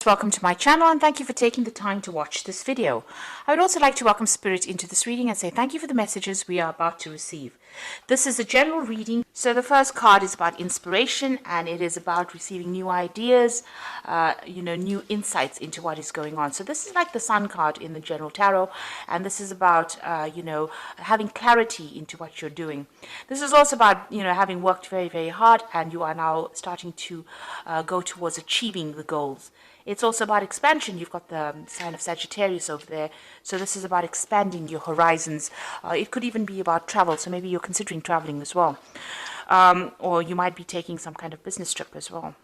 Welcome to my channel and thank you for taking the time to watch this video. I would also like to welcome Spirit into this reading and say thank you for the messages we are about to receive. This is a general reading. So the first card is about inspiration, and it is about receiving new ideas, new insights into what is going on. So this is like the Sun card in the general tarot, and this is about, having clarity into what you're doing. This is also about, having worked very, very hard and you are now starting to go towards achieving the goals. It's also about expansion. You've got the sign of Sagittarius over there. So this is about expanding your horizons. It could even be about travel. So maybe you're considering traveling as well. Or you might be taking some kind of business trip as well.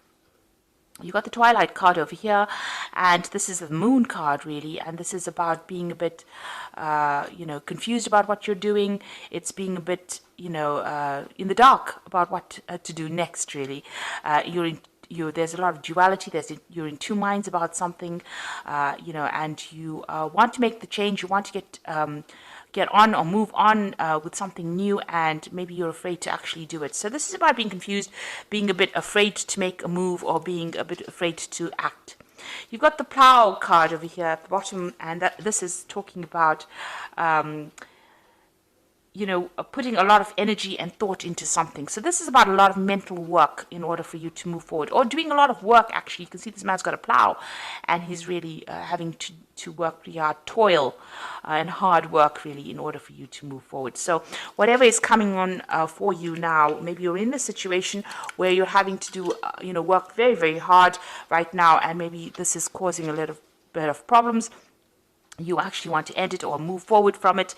You got the Twilight card over here, and this is the Moon card really, and this is about being a bit, confused about what you're doing. It's being a bit, in the dark about what to do next really. There's a lot of duality. You're in two minds about something, and you want to make the change. You want to get on or move on with something new, and maybe you're afraid to actually do it. So this is about being confused, being a bit afraid to make a move, or being a bit afraid to act. You've got the Plow card over here at the bottom, and this is talking about putting a lot of energy and thought into something. So this is about a lot of mental work in order for you to move forward, or doing a lot of work actually. You can see this man's got a plow, and he's really having to work pretty hard, toil and hard work really in order for you to move forward. So whatever is coming on for you now, maybe you're in a situation where you're having to do work very, very hard right now, and maybe this is causing a little bit of problems. You actually want to end it or move forward from it.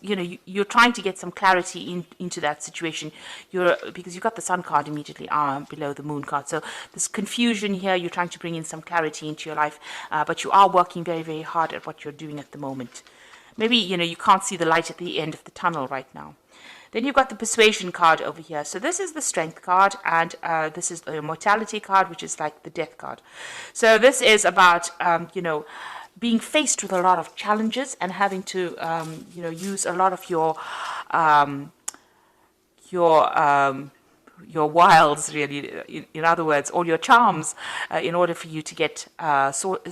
You're trying to get some clarity into that situation. Because you've got the Sun card immediately below the Moon card. So this confusion here, you're trying to bring in some clarity into your life, but you are working very, very hard at what you're doing at the moment. Maybe, you can't see the light at the end of the tunnel right now. Then you've got the Persuasion card over here. So this is the Strength card, and this is the Immortality card, which is like the Death card. So this is about, being faced with a lot of challenges and having to, use a lot of your wiles, really, in other words, all your charms, in order for you to get sort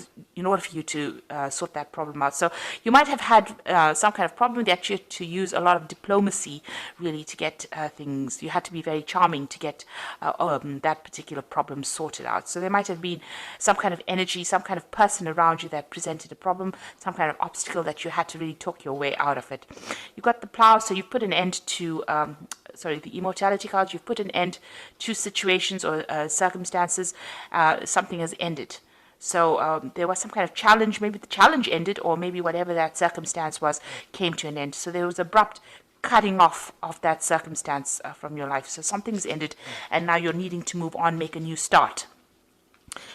that problem out. So you might have had some kind of problem that you had to use a lot of diplomacy, really, to get things. You had to be very charming to get that particular problem sorted out. So there might have been some kind of energy, some kind of person around you that presented a problem, some kind of obstacle that you had to really talk your way out of it. You've got the Plow, so you've put an end to the Immortality card. You've put an end to situations or circumstances. Something has ended. So there was some kind of challenge. Maybe the challenge ended, or maybe whatever that circumstance was came to an end. So there was abrupt cutting off of that circumstance from your life. So something's ended, and now you're needing to move on, make a new start.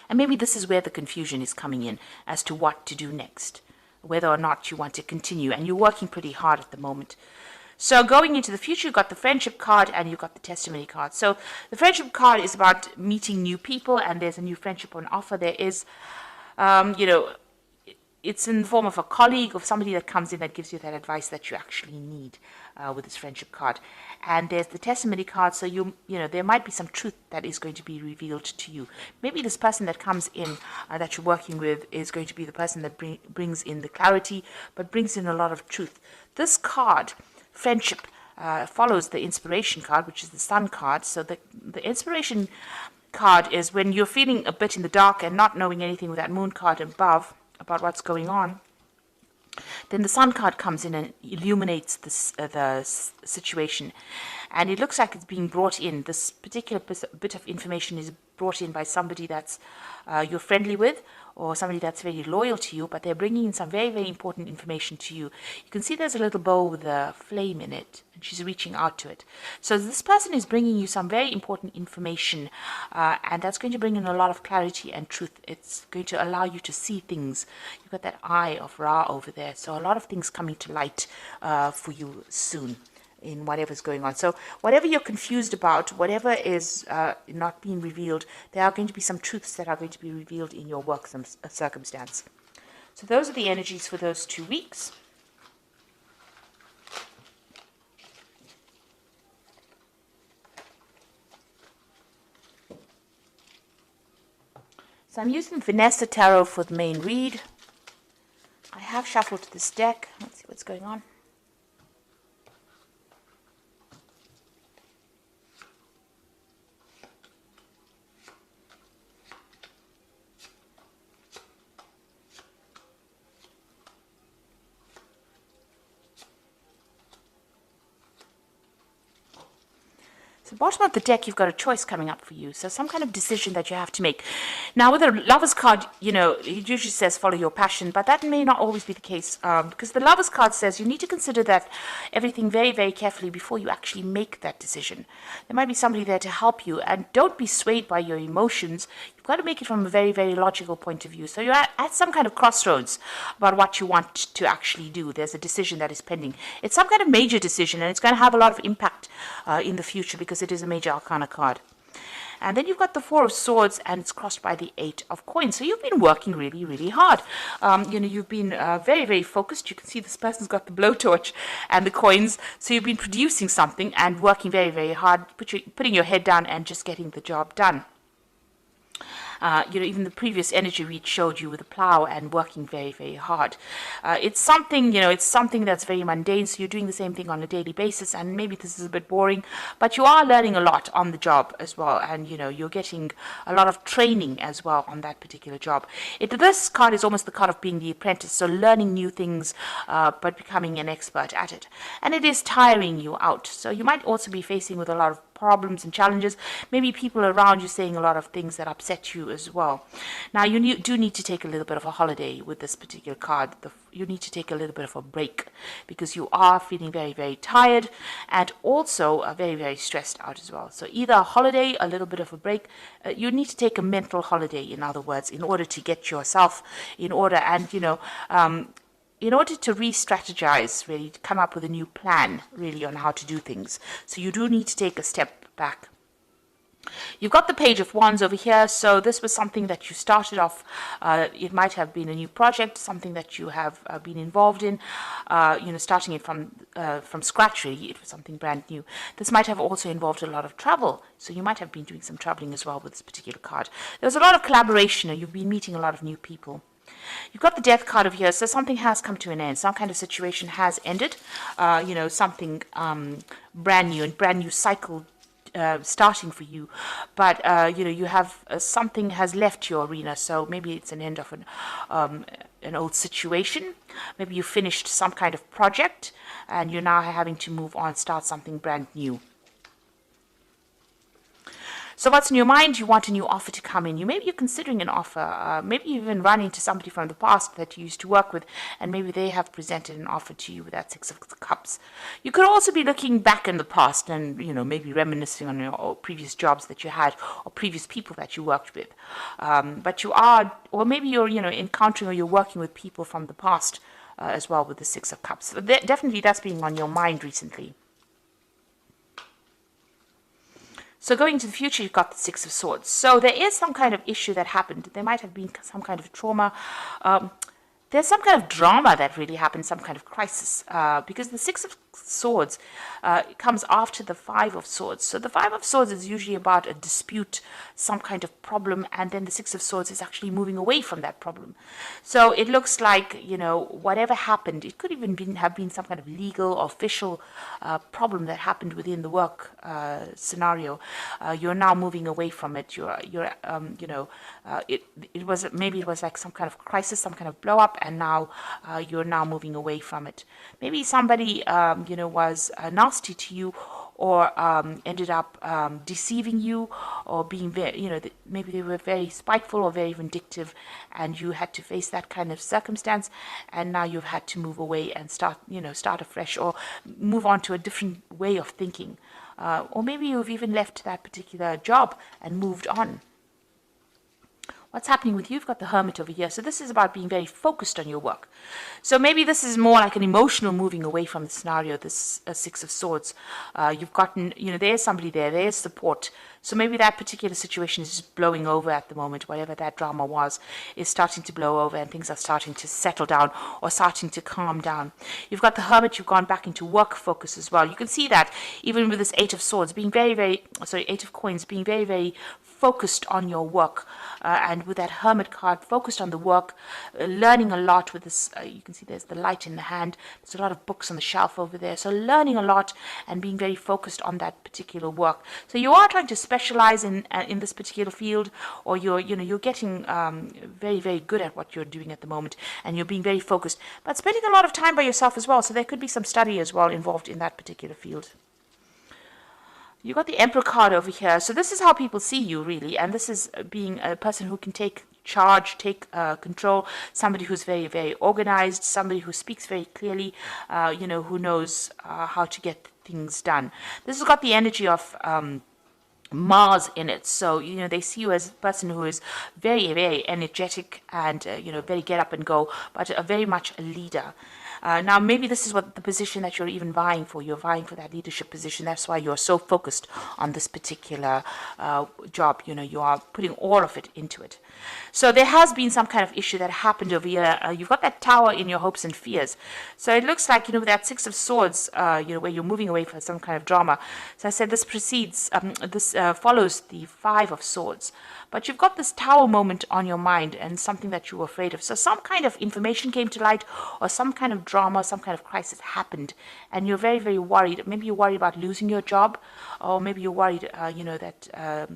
And maybe this is where the confusion is coming in as to what to do next, whether or not you want to continue. And you're working pretty hard at the moment. So going into the future, you've got the Friendship card and you've got the Testimony card. So the Friendship card is about meeting new people, and there's a new friendship on offer. There is, it's in the form of a colleague, of somebody that comes in that gives you that advice that you actually need with this Friendship card. And there's the Testimony card, so there might be some truth that is going to be revealed to you. Maybe this person that comes in that you're working with is going to be the person that brings in the clarity, but brings in a lot of truth. This card, Friendship, follows the Inspiration card, which is the Sun card. So the Inspiration card is when you're feeling a bit in the dark and not knowing anything with that Moon card above about what's going on. Then the Sun card comes in and illuminates the situation. And it looks like it's being brought in. This particular bit of information is brought in by somebody that's you're friendly with, or somebody that's very loyal to you, but they're bringing in some very, very important information to you. You can see there's a little bowl with a flame in it, and she's reaching out to it. So this person is bringing you some very important information, and that's going to bring in a lot of clarity and truth. It's going to allow you to see things. You've got that Eye of Ra over there, so a lot of things coming to light for you soon in whatever's going on. So whatever you're confused about, whatever is not being revealed, there are going to be some truths that are going to be revealed in your work circumstance. So those are the energies for those 2 weeks. So I'm using Vanessa Tarot for the main read. I have shuffled this deck. Let's see what's going on. So bottom of the deck, you've got a choice coming up for you. So some kind of decision that you have to make. Now, with a Lover's card, you know, it usually says follow your passion, but that may not always be the case because the Lover's card says you need to consider that everything very, very carefully before you actually make that decision. There might be somebody there to help you, and don't be swayed by your emotions. You've got to make it from a very, very logical point of view. So you're at some kind of crossroads about what you want to actually do. There's a decision that is pending. It's some kind of major decision, and it's going to have a lot of impact in the future because it is a major arcana card. And then you've got the Four of Swords, and it's crossed by the Eight of Coins. So you've been working really, really hard. You know, you've been very, very focused. You can see this person's got the blowtorch and the coins. So you've been producing something and working very, very hard, putting your head down and just getting the job done. You know, even the previous energy read showed you with a plow and working very, very hard. It's something, you know, it's something that's very mundane. So you're doing the same thing on a daily basis, and maybe this is a bit boring, but you are learning a lot on the job as well. And, you know, you're getting a lot of training as well on that particular job. This card is almost the card of being the apprentice. So learning new things, but becoming an expert at it. And it is tiring you out. So you might also be facing with a lot of problems and challenges. Maybe people around you saying a lot of things that upset you as well. Now, you do need to take a little bit of a holiday with this particular card. You need to take a little bit of a break because you are feeling very, very tired and also very, very stressed out as well. So either a holiday, a little bit of a break. You need to take a mental holiday, in other words, in order to get yourself in order and, you know, in order to re-strategize, really, to come up with a new plan, really, on how to do things. So you do need to take a step back. You've got the Page of Wands over here. So this was something that you started off. It might have been a new project, something that you have been involved in, you know, starting it from scratch, really. It was something brand new. This might have also involved a lot of travel. So you might have been doing some traveling as well with this particular card. There was a lot of collaboration. You've been meeting a lot of new people. You've got the Death card over here, so something has come to an end. Some kind of situation has ended. You know, something brand new, and brand new cycle starting for you. But, you know, you have something has left your arena, so maybe it's an end of an old situation. Maybe you finished some kind of project, and you're now having to move on, start something brand new. So what's in your mind? You want a new offer to come in. Maybe you're considering an offer. Maybe you've been running to somebody from the past that you used to work with, and maybe they have presented an offer to you with that Six of Cups. You could also be looking back in the past and, you know, maybe reminiscing on your previous jobs that you had or previous people that you worked with. But you are, or maybe you're, you know, encountering or you're working with people from the past as well with the Six of Cups. So definitely that's been on your mind recently. So going into the future, you've got the Six of Swords. So there is some kind of issue that happened. There might have been some kind of trauma. There's some kind of drama that really happened, some kind of crisis, because the Six of Swords comes after the Five of Swords. So the Five of Swords is usually about a dispute, some kind of problem, and then the Six of Swords is actually moving away from that problem. So it looks like, you know, whatever happened, it could even have been some kind of legal or official problem that happened within the work scenario. You're now moving away from it. You know, it was like some kind of crisis, some kind of blow up, and now you're now moving away from it. Maybe somebody you know, was nasty to you, or ended up deceiving you, or being very, you know, maybe they were very spiteful or very vindictive, and you had to face that kind of circumstance, and now you've had to move away and start afresh, or move on to a different way of thinking, or maybe you've even left that particular job and moved on. What's happening with you? You've got the Hermit over here. So this is about being very focused on your work. So maybe this is more like an emotional moving away from the scenario, this Six of Swords. You've gotten, you know, there's somebody there, there's support. So maybe that particular situation is just blowing over at the moment. Whatever that drama was is starting to blow over, and things are starting to settle down or starting to calm down. You've got the Hermit. You've gone back into work focus as well. You can see that even with this Eight of Swords being Eight of Coins being very, very focused on your work. And with that Hermit card, focused on the work, learning a lot with this. You can see there's the light in the hand. There's a lot of books on the shelf over there. So learning a lot and being very focused on that particular work. So you are trying to specialize in this particular field, or you're getting very, very good at what you're doing at the moment, and you're being very focused, but spending a lot of time by yourself as well. So there could be some study as well involved in that particular field. You got the Emperor card over here. So this is how people see you, really. And this is being a person who can take charge, take control, somebody who's very, very organized, somebody who speaks very clearly, who knows how to get things done. This has got the energy of Mars in it. So, they see you as a person who is very, very energetic and, very get up and go, but very much a leader. Now, maybe this is what the position that you're even vying for. You're vying for that leadership position. That's why you're so focused on this particular job. You are putting all of it into it. So there has been some kind of issue that happened over here. You've got that Tower in your hopes and fears. So it looks like, with that Six of Swords, where you're moving away from some kind of drama. So I said this follows the Five of Swords. But you've got this Tower moment on your mind and something that you were afraid of. So some kind of information came to light, or some kind of drama, some kind of crisis happened, and you're very, very worried. Maybe you're worried about losing your job, or maybe you're worried, that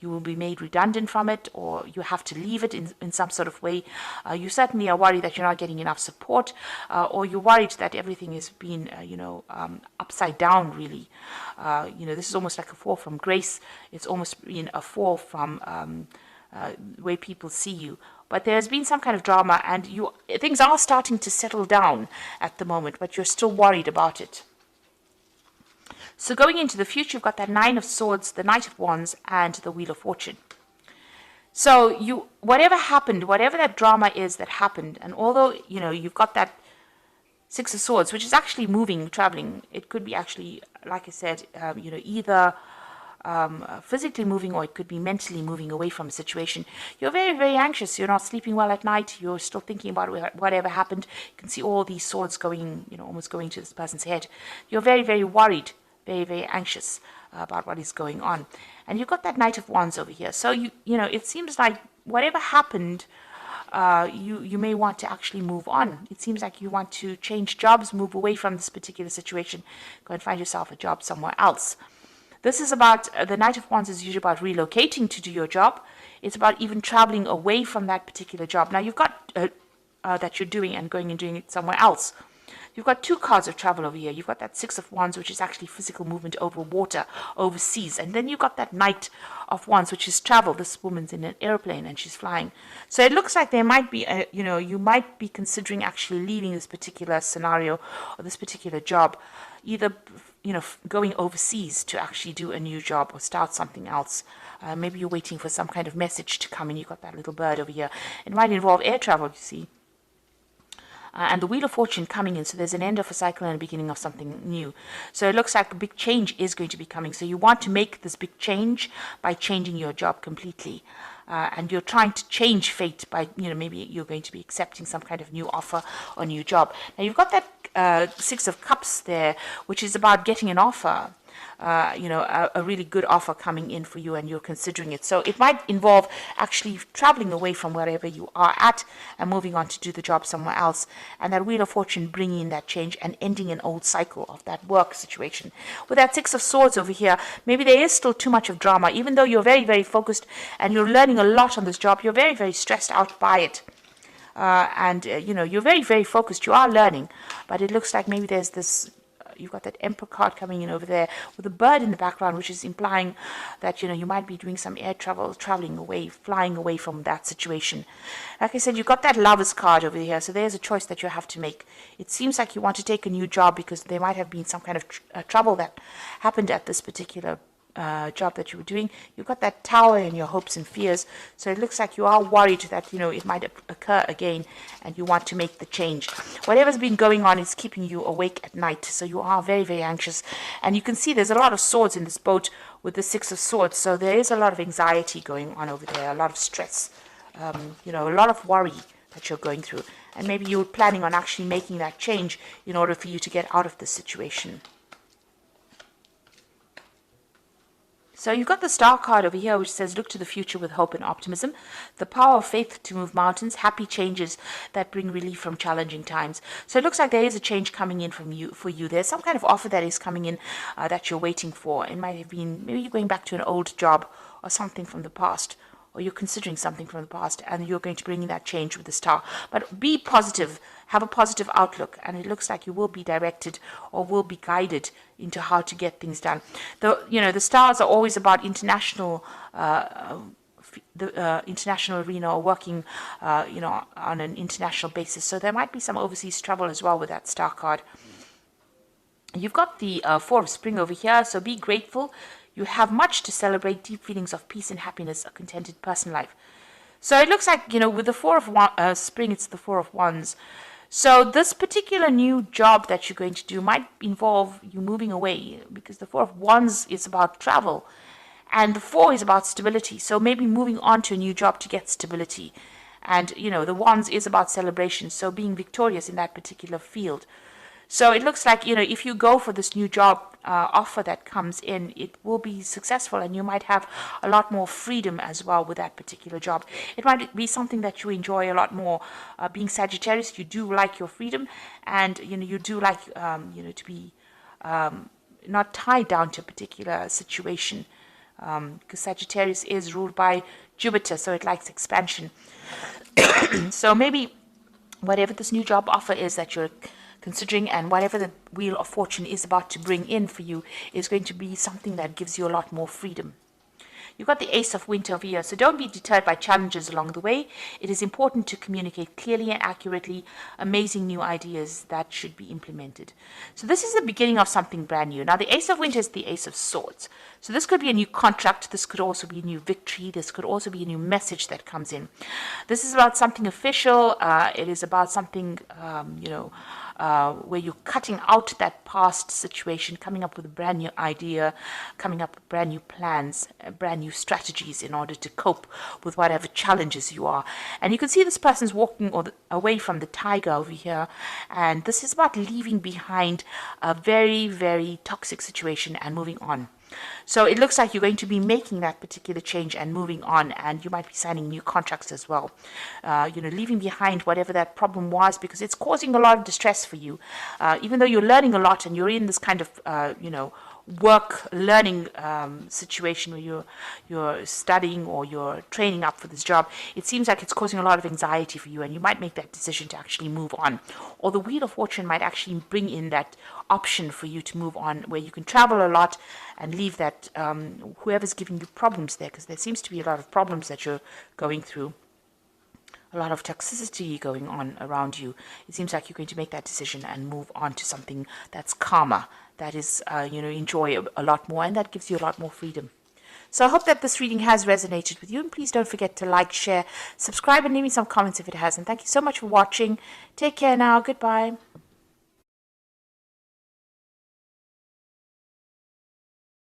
you will be made redundant from it, or you have to leave it in some sort of way. You certainly are worried that you're not getting enough support, or you're worried that everything is being, upside down, really. This is almost like a fall from grace. It's almost been a fall from the way people see you. But there's been some kind of drama, and things are starting to settle down at the moment, but you're still worried about it. So going into the future, you've got that Nine of Swords, the Knight of Wands, and the Wheel of Fortune. So whatever happened, whatever that drama is that happened, and although, you've got that Six of Swords, which is actually moving, traveling, it could be actually, like I said, either physically moving, or it could be mentally moving away from a situation. You're very, very anxious. You're not sleeping well at night. You're still thinking about whatever happened. You can see all these swords going, almost going to this person's head. You're very, very worried, very, very anxious about what is going on. And you've got that Knight of Wands over here. So, it seems like whatever happened, you may want to actually move on. It seems like you want to change jobs, move away from this particular situation, go and find yourself a job somewhere else. This is about, the Knight of Wands is usually about relocating to do your job. It's about even traveling away from that particular job. Now, you've got that you're doing and going and doing it somewhere else. You've got two cards of travel over here. You've got that Six of Wands, which is actually physical movement over water, overseas. And then you've got that Knight of Wands, which is travel. This woman's in an airplane and she's flying. So it looks like there might be, you might be considering actually leaving this particular scenario or this particular job. Either, going overseas to actually do a new job or start something else. Maybe you're waiting for some kind of message to come in. You've got that little bird over here. It might involve air travel, you see. And the Wheel of Fortune coming in. So there's an end of a cycle and a beginning of something new. So it looks like a big change is going to be coming. So you want to make this big change by changing your job completely. And you're trying to change fate by, maybe you're going to be accepting some kind of new offer or new job. Now you've got that Six of Cups there, which is about getting an offer. A really good offer coming in for you, and you're considering it. So it might involve actually traveling away from wherever you are at and moving on to do the job somewhere else. And that Wheel of Fortune bringing in that change and ending an old cycle of that work situation. With that Six of Swords over here, maybe there is still too much of drama. Even though you're very, very focused and you're learning a lot on this job, you're very, very stressed out by it. You're very, very focused. You are learning, but it looks like maybe there's this. You've got that Emperor card coming in over there with a bird in the background, which is implying that, you might be doing some air travel, traveling away, flying away from that situation. Like I said, you've got that Lovers card over here. So there's a choice that you have to make. It seems like you want to take a new job because there might have been some kind of trouble that happened at this particular job that you were doing. You've got that Tower in your hopes and fears. So it looks like you are worried that, it might occur again and you want to make the change. Whatever's been going on is keeping you awake at night. So you are very, very anxious. And you can see there's a lot of swords in this boat with the Six of Swords. So there is a lot of anxiety going on over there, a lot of stress, a lot of worry that you're going through. And maybe you're planning on actually making that change in order for you to get out of this situation. So you've got the star card over here, which says, look to the future with hope and optimism. The power of faith to move mountains, happy changes that bring relief from challenging times. So it looks like there is a change coming in for you. There's some kind of offer that is coming in that you're waiting for. It might have been, maybe you're going back to an old job or something from the past, or you're considering something from the past, and you're going to bring in that change with the star. But be positive, have a positive outlook, and it looks like you will be directed or will be guided into how to get things done. The stars are always about international, the international arena, or working, on an international basis. So there might be some overseas travel as well with that star card. You've got the Four of Spring over here, so be grateful. You have much to celebrate, deep feelings of peace and happiness, a contented personal life. So it looks like, with the Four of Spring, it's the Four of Wands. So this particular new job that you're going to do might involve you moving away, because the Four of Wands is about travel and the Four is about stability. So maybe moving on to a new job to get stability. And, the Wands is about celebration, so being victorious in that particular field. So it looks like, if you go for this new job offer that comes in, it will be successful, and you might have a lot more freedom as well with that particular job. It might be something that you enjoy a lot more. Being Sagittarius, you do like your freedom, and, you do like, to be not tied down to a particular situation, because Sagittarius is ruled by Jupiter, so it likes expansion. So maybe whatever this new job offer is that you're considering, and whatever the Wheel of Fortune is about to bring in for you, is going to be something that gives you a lot more freedom. You've got the Ace of Winter over here, so don't be deterred by challenges along the way. It is important to communicate clearly and accurately amazing new ideas that should be implemented. So this is the beginning of something brand new. Now, the Ace of Winter is the Ace of Swords. So this could be a new contract. This could also be a new victory. This could also be a new message that comes in. This is about something official. It is about something, where you're cutting out that past situation, coming up with a brand new idea, coming up with brand new plans, brand new strategies in order to cope with whatever challenges you are. And you can see this person's walking away from the tiger over here, and this is about leaving behind a very, very toxic situation and moving on. So it looks like you're going to be making that particular change and moving on, and you might be signing new contracts as well. Leaving behind whatever that problem was, because it's causing a lot of distress for you. Even though you're learning a lot and you're in this kind of, work learning situation where you're studying or you're training up for this job, it seems like it's causing a lot of anxiety for you, and you might make that decision to actually move on. Or the Wheel of Fortune might actually bring in that option for you to move on, where you can travel a lot and leave that whoever's giving you problems there, because there seems to be a lot of problems that you're going through, a lot of toxicity going on around you. It seems like you're going to make that decision and move on to something that's calmer, that is, enjoy a lot more, and that gives you a lot more freedom. So I hope that this reading has resonated with you, and please don't forget to like, share, subscribe, and leave me some comments if it has. And thank you so much for watching. Take care now. Goodbye.